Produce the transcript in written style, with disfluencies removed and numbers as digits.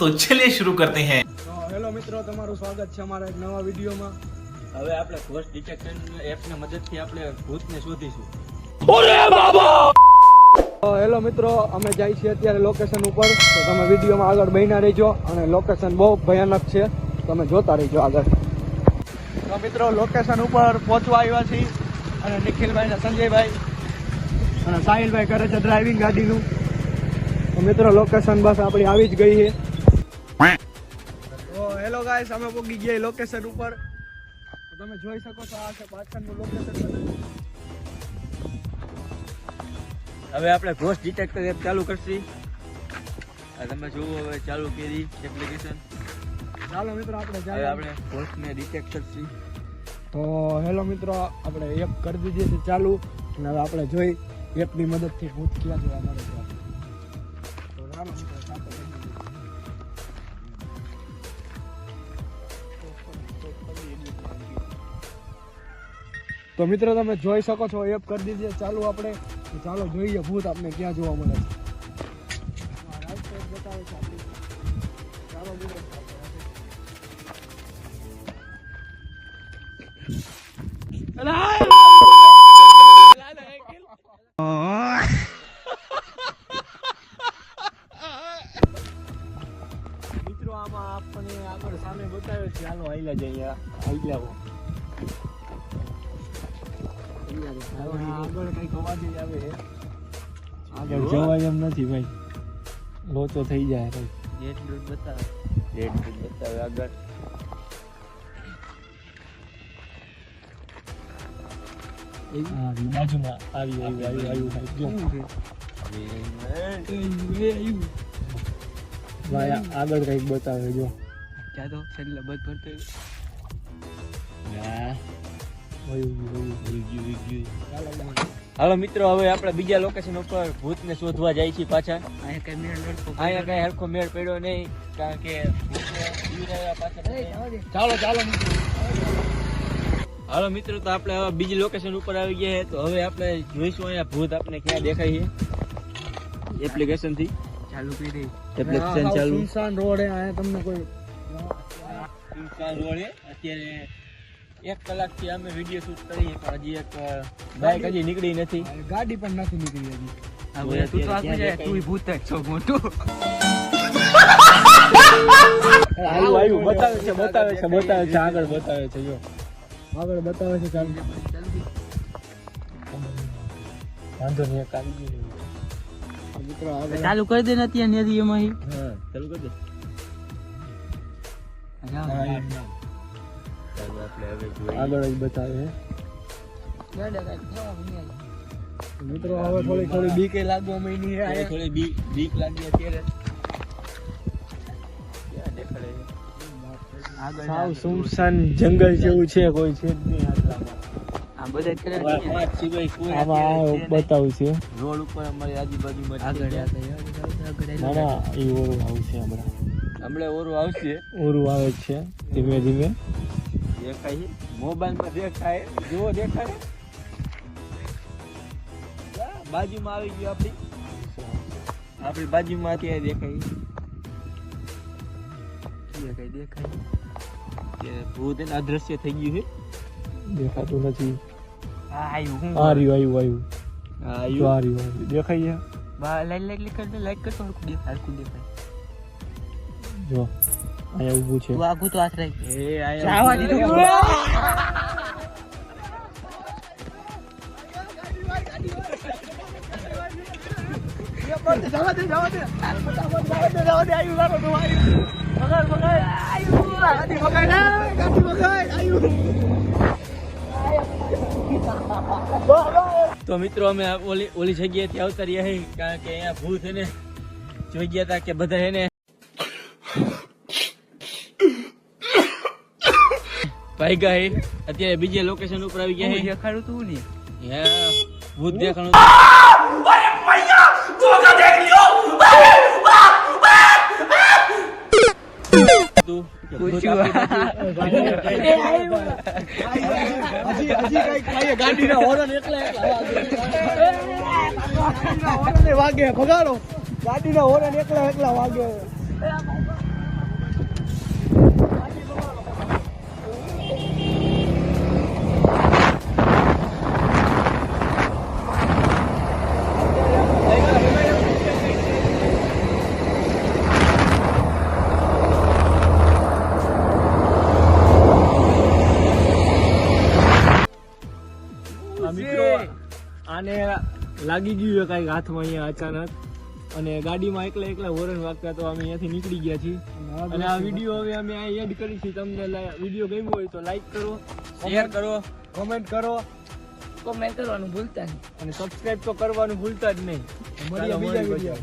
तो चलिए शुरू करते हैं। તો હેલો મિત્રો, તમારું સ્વાગત છે અમારા એક નવા વિડીયોમાં. હવે આપણે ઘોસ્ટ ડિટેક્શન એપની મદદથી આપણે ભૂતને શોધીશું. તો હેલો મિત્રો, અમે જઈએ છીએ અત્યારે લોકેશન ઉપર. તો તમે વિડીયોમાં આગળ બન્યા રહેજો અને લોકેશન બહુ ભયાનક છે, તમે જોતા રહેજો આગળ. તો મિત્રો, લોકેશન ઉપર પહોંચવા આવ્યા છીએ અને નિખિલભાઈ ને સંજયભાઈ અને સાહિલભાઈ કરે છે ડ્રાઇવિંગ ગાડીનું. તો મિત્રો, લોકેશન બસ આપણી આવી જ ગઈ છે. તો હેલો ગાઈસ, અમે પહોંચી ગયા લોકેશન ઉપર. તો તમે જોઈ શકો છો, આ છે પાછળનું લોકેશન. હવે આપણે ઘોસ્ટ ડિટેક્ટર એપ ચાલુ કરશી. આ તમે જુઓ, હવે ચાલુ કરી એપ્લિકેશન. ચાલો મિત્રો, આપણે હવે જાય. આપણે ઘોસ્ટને ડિટેક્ટ કરશી. તો હેલો મિત્રો, આપણે એપ કરી દીધી છે ચાલુ અને હવે આપણે જોઈ એપની મદદથી ભૂત ક્યાં જોવા મળે છે. તો ચાલો મિત્રો, સાથે લઈ જઈએ. તો મિત્રો, તમે જોઈ શકો છો એપ કરી દીધી છે ચાલુ આપણે. તો ચાલો જોઈએ ભૂત આપણે ક્યાં જોવા મળે છે. રાઈટ સાઈડ બતાવે છે આપણી. ચાલો મિત્રો, મિત્રો આમાં આપણને આગળ સામે બતાવે છે. હાલો આઈલા જઈએ, આઈલા આગળ કઈક અવાજ જ આવે છે. આગળ જવાય એમ નથી ભાઈ, લોચો થઈ જાય ભાઈ. રેડ ડોટ બતાવે આગળ. બાજુમાં આવ્યું ભાઈ, આગળ કઈક બતાવે જો. ક્યાં તો છેલ્લે બધ ભરતો હાલો મિત્રો, હવે આપણે બીજા લોકેશન ઉપર ભૂતને શોધવા જાય છીએ પાછા. અહીંયા કઈ હરખો મેળ પડ્યો નહીં, કારણ કે ચાલો મિત્રો. હાલો મિત્રો, તો આપણે હવે બીજી લોકેશન ઉપર આવી ગયા છે. તો હવે આપણે જોઈશું અહીંયા ભૂત આપણે ક્યાં દેખાય છે. એપ્લિકેશન થી ચાલુ કરી એપ્લિકેશન ચાલુ. સુનસાન રોડ હે, અહીંયા તમને કોઈ સુનસાન રોડ છે. અત્યારે 1 કલાકથી અમે વિડીયો શૂટ કરીએ, પણ હજી એક બાઇક હજી નીકળી નથી. ગાડી પણ નથી નીકળી હજી. તું તો આગળ જાય, તું ભૂત જ છો મોટું. આવ્યું બતાવે છે આગળ બતાવે છે જો. આગળ બતાવે છે. ચાલુ વાંધો નહીં, એક આવી ગયું મિત્રો. આગળ ચાલુ કરી દે ને અત્યારે નદી એમાં. હા, ચાલુ કરી દે. આગળ જ બતાવે છે મિત્રો. હવે થોડી બીક લાગવા માંડી છે. થોડી બીક લાગી અત્યારે. સાવ સુમસાન જંગલ જેવું છે, કોઈ છે જ નહીં આ બધા આમાં બતાવું છે. રોડ ઉપર અમારી આજુબાજુમાં ના એ ઓરું આવશે હમણાં ઓરું આવશે. ઓરું આવે જ છે ધીમે ધીમે. દેખાય મોબાઈલમાં દેખાય, જો દેખાય. બાજુમાં આવી ગયું આપણી બાજુમાં અત્યારે દેખાય. ભૂત એને અદ્રશ્ય થઈ ગયું છે, દેખાતું નથી. આવ્યું દેખાય લાઈક કરતો હરખું દેખાય. જો અહીંયા ઊભું છે. આગું તો હાથ રાખ. જવા દીધું. તો મિત્રો, અમે ઓલી જગ્યાએથી આવતા રહ્યા છીએ, કારણ કે અહીંયા ભૂત છે ને જોઈ ગયા હતા કે બધા છે ને ભાઈ ગયા. અત્યારે બીજે લોકેશન ઉપર આવી ગયા છે. દેખાડું તું ને ભૂત દેખાડું. ગાડીના હોર્ન એકલા વાગે ભગાડો. ગાડીના હોર્ન એકલા વાગે. આ મિત્રો આને લાગી ગયું છે કાંઈક હાથમાં અહીંયા અચાનક અને ગાડીમાં એકલા હોરન વાગતા તો અમે અહીંયાથી નીકળી ગયા છીએ અને આ વિડીયો હવે અમે આ એડ કરી છે. તમને વિડીયો ગમ્યો હોય તો લાઈક કરો, શેર કરો, કોમેન્ટ કરો કોમેન્ટ કરવાનું ભૂલતા નહીં અને સબસ્ક્રાઇબ તો કરવાનું ભૂલતા જ નહીં. મળીએ બીજા વિડીયો.